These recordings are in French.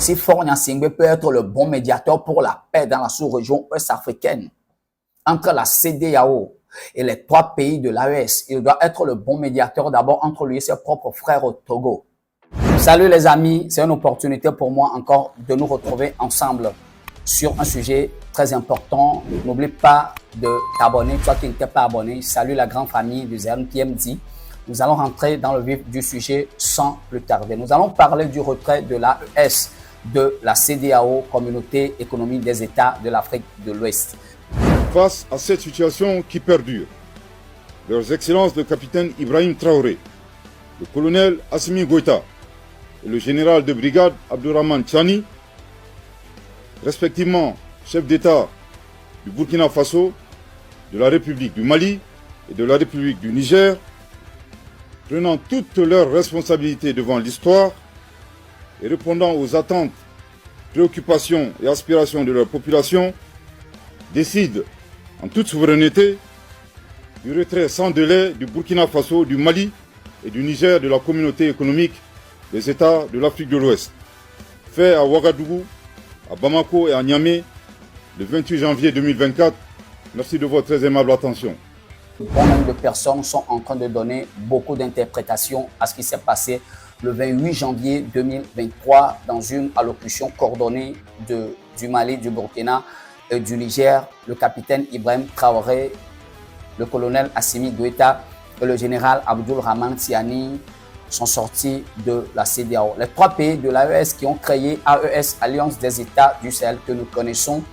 si Faure Gnassingbé peut être le bon médiateur pour la paix dans la sous-région ouest-africaine, entre la CEDEAO et les 3 pays de l'AES, il doit être le bon médiateur d'abord entre lui et ses propres frères au Togo. Salut les amis, c'est une opportunité pour moi encore de nous retrouver ensemble sur un sujet très important. N'oublie pas de t'abonner, toi qui n'étais pas abonné. Salut la grande famille du ZNPMD. Nous allons rentrer dans le vif du sujet sans plus tarder. Nous allons parler du retrait de l'AES de la CEDEAO, Communauté économique des États de l'Afrique de l'Ouest. Face à cette situation qui perdure, leurs excellences le capitaine Ibrahim Traoré, le colonel Assimi Goïta et le général de brigade Abdourahmane Tchani, respectivement chef d'État du Burkina Faso, de la République du Mali et de la République du Niger, prenant toutes leurs responsabilités devant l'histoire et répondant aux attentes, préoccupations et aspirations de leur population, décident en toute souveraineté du retrait sans délai du Burkina Faso, du Mali et du Niger de la communauté économique des États de l'Afrique de l'Ouest, fait à Ouagadougou, à Bamako et à Niamey le 28 janvier 2024. Merci de votre très aimable attention. Bon nombre de personnes sont en train de donner beaucoup d'interprétations à ce qui s'est passé le 28 janvier 2023 dans une allocution coordonnée du Mali, du Burkina et du Niger. Le capitaine Ibrahim Traoré, le colonel Assimi Goïta et le général Abdourahmane Tchani sont sortis de la CEDEAO. Les 3 pays de l'AES qui ont créé AES, Alliance des États du Sahel, que nous connaissons,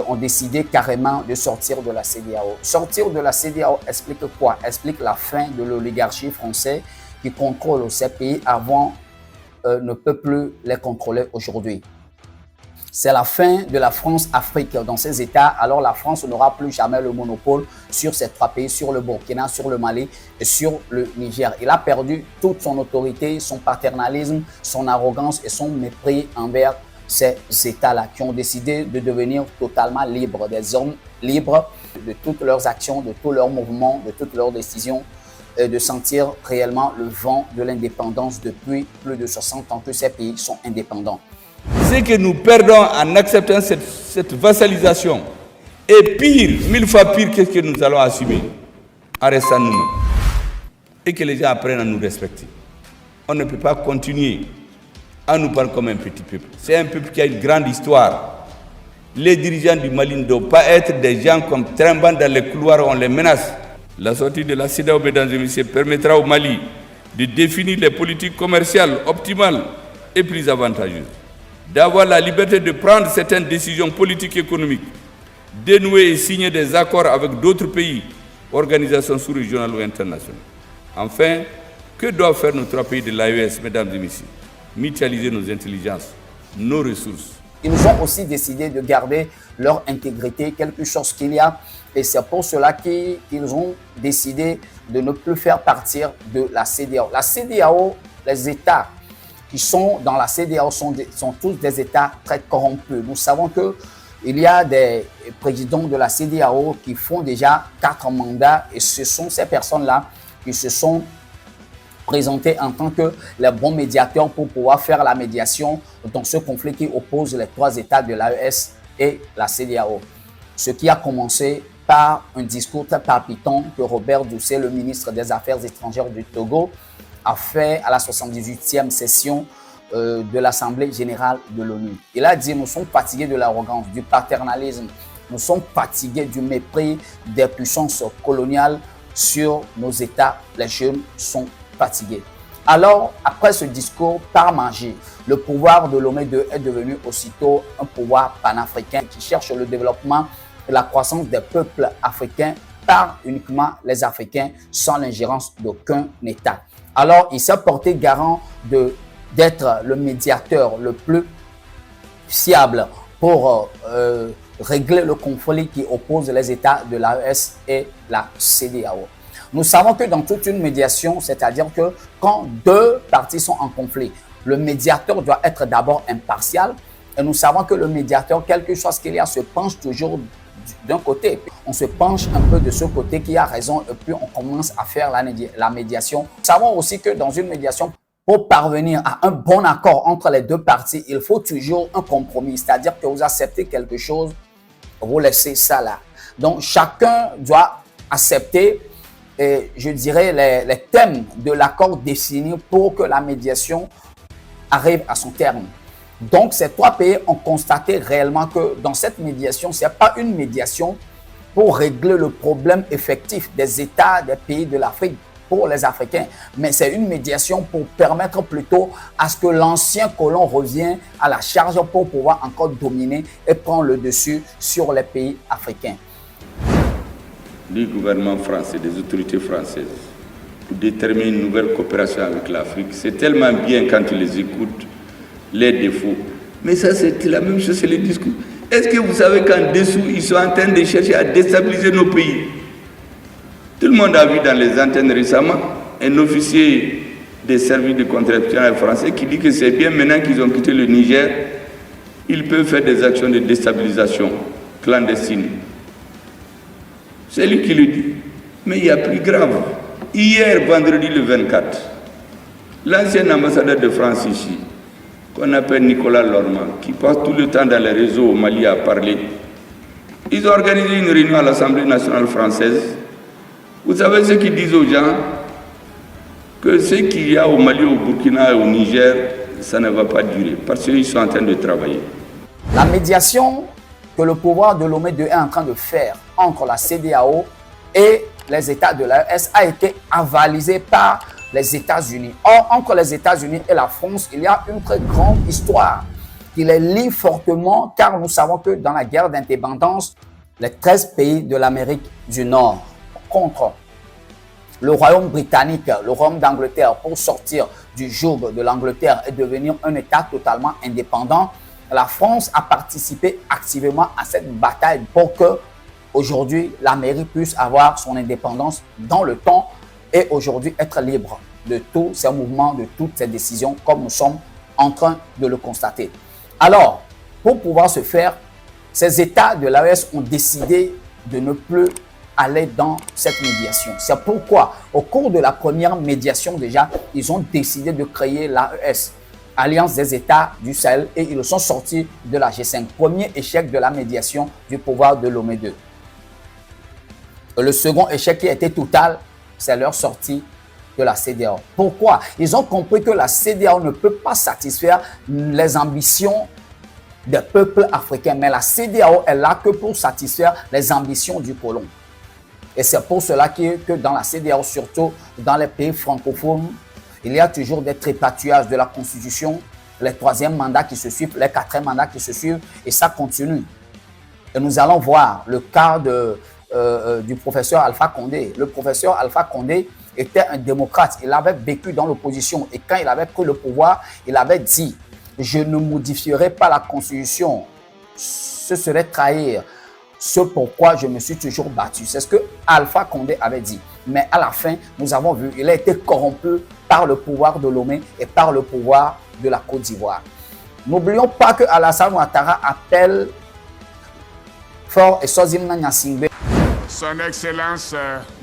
ont décidé carrément de sortir de la CEDEAO. Sortir de la CEDEAO explique quoi? Explique la fin de l'oligarchie française qui contrôle ces pays avant ne peut plus les contrôler aujourd'hui. C'est la fin de la France-Afrique dans ces États. Alors la France n'aura plus jamais le monopole sur ces 3 pays, sur le Burkina, sur le Mali et sur le Niger. Il a perdu toute son autorité, son paternalisme, son arrogance et son mépris envers ces États-là qui ont décidé de devenir totalement libres, des hommes libres de toutes leurs actions, de tous leurs mouvements, de toutes leurs décisions, et de sentir réellement le vent de l'indépendance depuis plus de 60 ans que ces pays sont indépendants. Ce que nous perdons en acceptant cette vassalisation est pire, 1000 fois pire que ce que nous allons assumer en restant nous-mêmes. Et que les gens apprennent à nous respecter. On ne peut pas continuer à nous parler comme un petit peuple. C'est un peuple qui a une grande histoire. Les dirigeants du Mali ne doivent pas être des gens comme trembant dans les couloirs où on les menace. La sortie de la CEDEAO, mesdames et messieurs, permettra au Mali de définir les politiques commerciales optimales et plus avantageuses, d'avoir la liberté de prendre certaines décisions politiques et économiques, dénouer et signer des accords avec d'autres pays, organisations sous-régionales ou internationales. Enfin, que doivent faire nos 3 pays de l'AES, mesdames et messieurs? Mutualiser nos intelligences, nos ressources. Ils ont aussi décidé de garder leur intégrité, quelque chose qu'il y a. Et c'est pour cela qu'ils ont décidé de ne plus faire partir de la CEDEAO. La CEDEAO, les États qui sont dans la CEDEAO sont tous des États très corrompus. Nous savons qu'il y a des présidents de la CEDEAO qui font déjà 4 mandats et ce sont ces personnes-là qui se sont présentés en tant que les bons médiateurs pour pouvoir faire la médiation dans ce conflit qui oppose les 3 États de l'AES et la CEDEAO. Ce qui a commencé par un discours très palpitant que Robert Doucet, le ministre des Affaires étrangères du Togo, a fait à la 78e session de l'Assemblée générale de l'ONU. Il a dit: nous sommes fatigués de l'arrogance, du paternalisme, nous sommes fatigués du mépris des puissances coloniales sur nos États. Les jeunes sont fatigués. Alors, après ce discours, par magie, le pouvoir de Lomé II est devenu aussitôt un pouvoir panafricain qui cherche le développement et la croissance des peuples africains par uniquement les Africains sans l'ingérence d'aucun État. Alors, il s'est porté garant d'être le médiateur le plus fiable pour régler le conflit qui oppose les États de l'AES et la CEDEAO. Nous savons que dans toute une médiation, c'est-à-dire que quand 2 parties sont en conflit, le médiateur doit être d'abord impartial. Et nous savons que le médiateur, quelque chose qu'il y a, se penche toujours d'un côté. On se penche un peu de ce côté qui a raison et puis on commence à faire la médiation. Nous savons aussi que dans une médiation, pour parvenir à un bon accord entre les deux parties, il faut toujours un compromis. C'est-à-dire que vous acceptez quelque chose, vous laissez ça là. Donc, chacun doit accepter, je dirais, les thèmes de l'accord défini pour que la médiation arrive à son terme. Donc, ces trois pays ont constaté réellement que dans cette médiation, ce n'est pas une médiation pour régler le problème effectif des États, des pays de l'Afrique pour les Africains, mais c'est une médiation pour permettre plutôt à ce que l'ancien colon revienne à la charge pour pouvoir encore dominer et prendre le dessus sur les pays africains. Du gouvernement français, des autorités françaises, pour déterminer une nouvelle coopération avec l'Afrique, c'est tellement bien quand tu les écoutes, les défauts. Mais ça, c'est la même chose, c'est les discours. Est-ce que vous savez qu'en dessous, ils sont en train de chercher à déstabiliser nos pays? Tout le monde a vu dans les antennes récemment un officier des services de contre-espionnage français qui dit que c'est bien maintenant qu'ils ont quitté le Niger, ils peuvent faire des actions de déstabilisation clandestine. C'est lui qui le dit. Mais il y a plus grave. Hier, vendredi le 24, l'ancien ambassadeur de France ici, qu'on appelle Nicolas Lormand, qui passe tout le temps dans les réseaux au Mali à parler, ils ont organisé une réunion à l'Assemblée nationale française. Vous savez ce qu'ils disent aux gens? Que ce qu'il y a au Mali, au Burkina et au Niger, ça ne va pas durer, parce qu'ils sont en train de travailler. La médiation que le pouvoir de Lomé II est en train de faire entre la CEDEAO et les États de l'AES a été avalisée par les États-Unis. Or, entre les États-Unis et la France, il y a une très grande histoire qui les lie fortement, car nous savons que dans la guerre d'indépendance, les 13 pays de l'Amérique du Nord contre le Royaume britannique, le Royaume d'Angleterre, pour sortir du joug de l'Angleterre et devenir un État totalement indépendant, la France a participé activement à cette bataille pour que aujourd'hui l'Amérique puisse avoir son indépendance dans le temps et aujourd'hui être libre de tous ces mouvements, de toutes ces décisions, comme nous sommes en train de le constater. Alors, pour pouvoir se faire, ces États de l'AES ont décidé de ne plus aller dans cette médiation. C'est pourquoi, au cours de la première médiation déjà, ils ont décidé de créer l'AES, Alliance des États du Sahel, et ils sont sortis de la G5. Premier échec de la médiation du pouvoir de Lomé II. Le second échec qui a été total, c'est leur sortie de la CEDEAO. Pourquoi? Ils ont compris que la CEDEAO ne peut pas satisfaire les ambitions des peuples africains, mais la CEDEAO est là que pour satisfaire les ambitions du colon. Et c'est pour cela que dans la CEDEAO, surtout dans les pays francophones, il y a toujours des tripatouillages de la Constitution, les troisièmes mandats qui se suivent, les quatrièmes mandats qui se suivent, et ça continue. Et nous allons voir le cas du professeur Alpha Condé. Le professeur Alpha Condé était un démocrate. Il avait vécu dans l'opposition. Et quand il avait pris le pouvoir, il avait dit « Je ne modifierai pas la Constitution. Ce serait trahir ce pourquoi je me suis toujours battu. » C'est ce que Alpha Condé avait dit. Mais à la fin, nous avons vu, il a été corrompu par le pouvoir de Lomé et par le pouvoir de la Côte d'Ivoire. N'oublions pas que Alassane Ouattara appelle Faure Essozimana Gnassingbé. Son Excellence,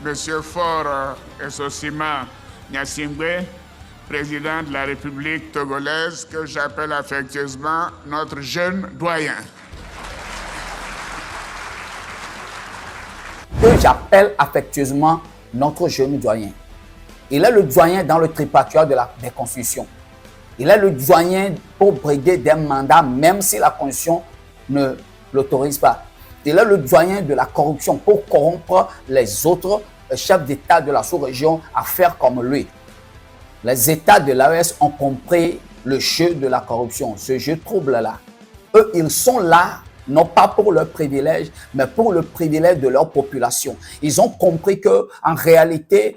Monsieur Faure Essozimana Gnassingbé, président de la République togolaise, que j'appelle affectueusement notre jeune doyen. Que j'appelle affectueusement notre jeune doyen. Il est le doyen dans le tripatouillage des constitutions. Il est le doyen pour briguer des mandats, même si la constitution ne l'autorise pas. Il est le doyen de la corruption pour corrompre les autres chefs d'État de la sous-région à faire comme lui. Les États de l'AES ont compris le jeu de la corruption, ce jeu trouble-là. Eux, ils sont là, non pas pour leur privilège, mais pour le privilège de leur population. Ils ont compris que, en réalité,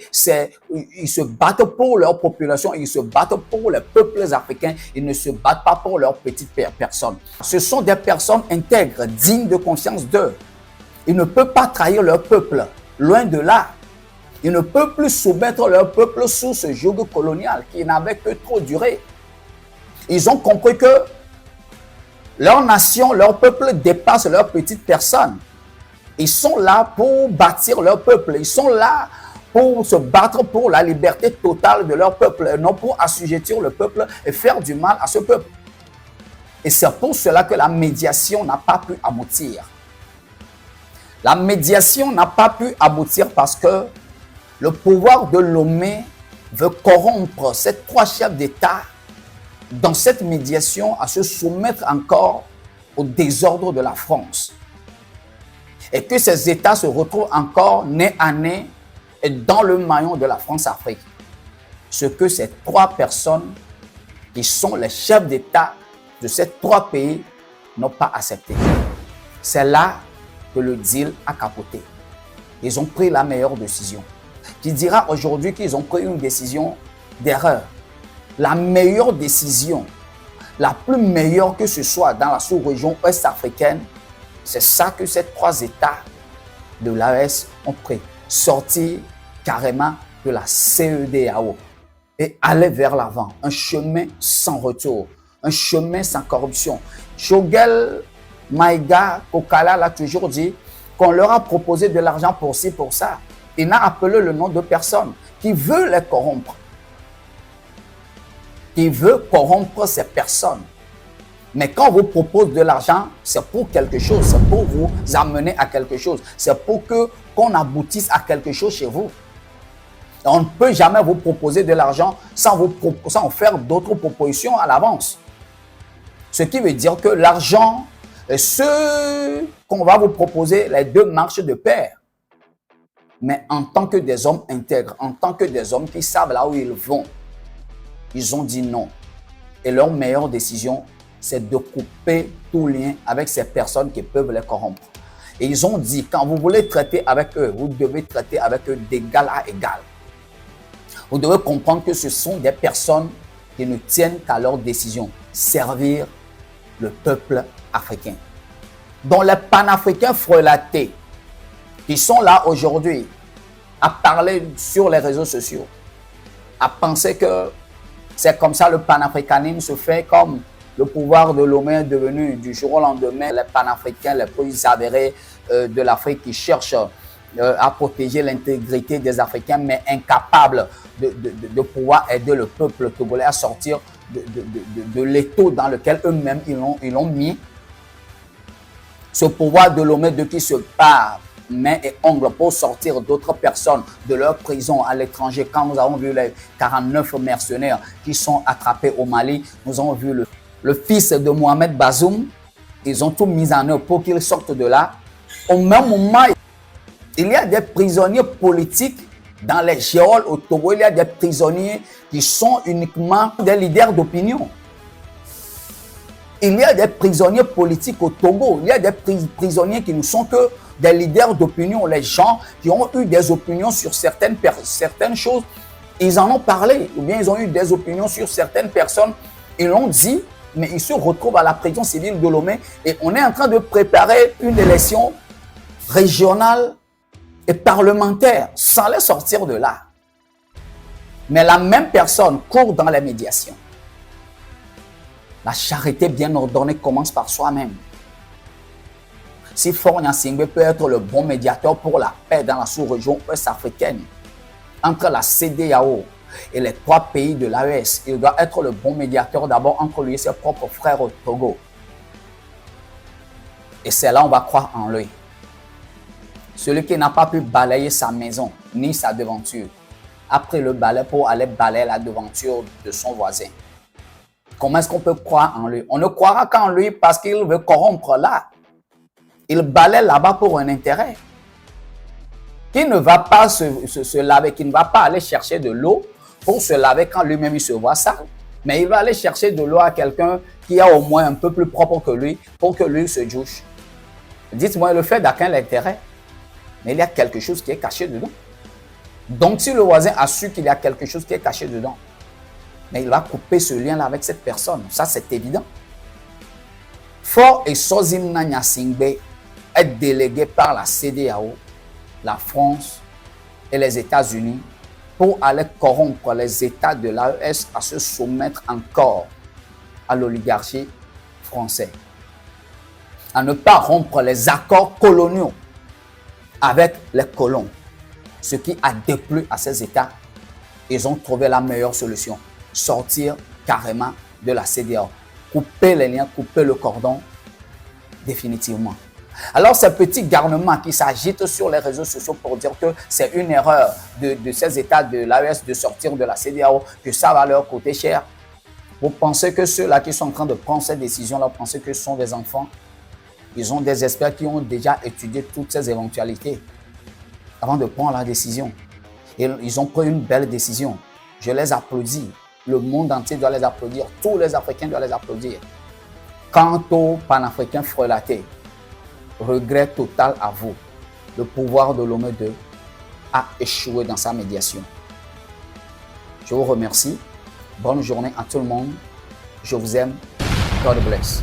ils se battent pour leur population, ils se battent pour les peuples africains, ils ne se battent pas pour leurs petites personnes. Ce sont des personnes intègres, dignes de conscience d'eux. Ils ne peuvent pas trahir leur peuple, loin de là. Ils ne peuvent plus soumettre leur peuple sous ce joug colonial qui n'avait que trop duré. Ils ont compris que leur nation, leur peuple dépasse leurs petites personnes. Ils sont là pour bâtir leur peuple. Ils sont là pour se battre pour la liberté totale de leur peuple, et non pour assujettir le peuple et faire du mal à ce peuple. Et c'est pour cela que la médiation n'a pas pu aboutir. La médiation n'a pas pu aboutir parce que le pouvoir de Lomé veut corrompre ces trois chefs d'État dans cette médiation à se soumettre encore au désordre de la France. Et que ces États se retrouvent encore nez à nez et dans le maillon de la France-Afrique. Ce que ces trois personnes qui sont les chefs d'État de ces trois pays n'ont pas accepté. C'est là que le deal a capoté. Ils ont pris la meilleure décision. Qui dira aujourd'hui qu'ils ont pris une décision d'erreur. La meilleure décision, la plus meilleure que ce soit dans la sous-région ouest-africaine, c'est ça que ces trois États de l'AES ont pris. Sortir carrément de la CEDEAO et aller vers l'avant. Un chemin sans retour, un chemin sans corruption. Choguel Maïga Kokala l'a toujours dit qu'on leur a proposé de l'argent pour ci, pour ça. Il n'a appelé le nom de personne qui veut les corrompre. Qui veut corrompre ces personnes. Mais quand on vous propose de l'argent, c'est pour quelque chose, c'est pour vous amener à quelque chose, c'est pour qu'on aboutisse à quelque chose chez vous. On ne peut jamais vous proposer de l'argent sans faire d'autres propositions à l'avance. Ce qui veut dire que l'argent, ce qu'on va vous proposer, les deux marchent de pair. Mais en tant que des hommes intègres, en tant que des hommes qui savent là où ils vont, ils ont dit non. Et leur meilleure décision, c'est de couper tout lien avec ces personnes qui peuvent les corrompre. Et ils ont dit, quand vous voulez traiter avec eux, vous devez traiter avec eux d'égal à égal. Vous devez comprendre que ce sont des personnes qui ne tiennent qu'à leur décision, servir le peuple africain. Dont les panafricains frelatés, qui sont là aujourd'hui à parler sur les réseaux sociaux, à penser que c'est comme ça le panafricanisme se fait, comme le pouvoir de Lomé est devenu du jour au lendemain les panafricains les plus avérés de l'Afrique qui cherchent à protéger l'intégrité des Africains, mais incapables de pouvoir aider le peuple togolais à sortir de l'étau dans lequel eux-mêmes ils l'ont mis. Ce pouvoir de Lomé de qui se bat main et ongles pour sortir d'autres personnes de leur prison à l'étranger. Quand nous avons vu les 49 mercenaires qui sont attrapés au Mali, nous avons vu le fils de Mohamed Bazoum, ils ont tout mis en œuvre pour qu'ils sortent de là. Au même moment, il y a des prisonniers politiques dans les géoles au Togo. Il y a des prisonniers qui sont uniquement des leaders d'opinion. Il y a des prisonniers politiques au Togo. Il y a des prisonniers qui ne sont que des leaders d'opinion. Les gens qui ont eu des opinions sur certaines choses, ils en ont parlé. Ou bien ils ont eu des opinions sur certaines personnes, ils l'ont dit, mais ils se retrouvent à la prison civile de Lomé et on est en train de préparer une élection régionale et parlementaire sans les sortir de là. Mais la même personne court dans les médiations. La charité bien ordonnée commence par soi-même. Si Faure Gnassingbé peut être le bon médiateur pour la paix dans la sous-région ouest-africaine, entre la CEDEAO et les trois pays de l'AES, il doit être le bon médiateur d'abord entre lui et ses propres frères au Togo. Et c'est là qu'on va croire en lui. Celui qui n'a pas pu balayer sa maison ni sa devanture, a pris le balai pour aller balayer la devanture de son voisin. Comment est-ce qu'on peut croire en lui? On ne croira qu'en lui parce qu'il veut corrompre là. Il balaie là-bas pour un intérêt. Qui ne va pas se laver, qui ne va pas aller chercher de l'eau pour se laver quand lui-même il se voit sale. Mais il va aller chercher de l'eau à quelqu'un qui a au moins un peu plus propre que lui pour que lui se douche. Dites-moi, le fait d'aucun l'intérêt, mais il y a quelque chose qui est caché dedans. Donc si le voisin a su qu'il y a quelque chose qui est caché dedans, mais il va couper ce lien-là avec cette personne. Ça, c'est évident. Faure Esozimna Gnassingbé est délégué par la CEDEAO, la France et les États-Unis pour aller corrompre les États de l'AES à se soumettre encore à l'oligarchie française. À ne pas rompre les accords coloniaux avec les colons. Ce qui a déplu à ces États, ils ont trouvé la meilleure solution. Sortir carrément de la CEDEAO. Couper les liens, couper le cordon définitivement. Alors ces petits garnements qui s'agitent sur les réseaux sociaux pour dire que c'est une erreur de ces États de l'AES de sortir de la CEDEAO, que ça va leur coûter cher. Vous pensez que ceux-là qui sont en train de prendre ces décisions-là, pensez que ce sont des enfants? Ils ont des experts qui ont déjà étudié toutes ces éventualités avant de prendre la décision. Et ils ont pris une belle décision. Je les applaudis. Le monde entier doit les applaudir. Tous les Africains doivent les applaudir. Quant aux panafricains frelatés, regret total à vous. Le pouvoir de l'Homé 2 a échoué dans sa médiation. Je vous remercie. Bonne journée à tout le monde. Je vous aime. God bless.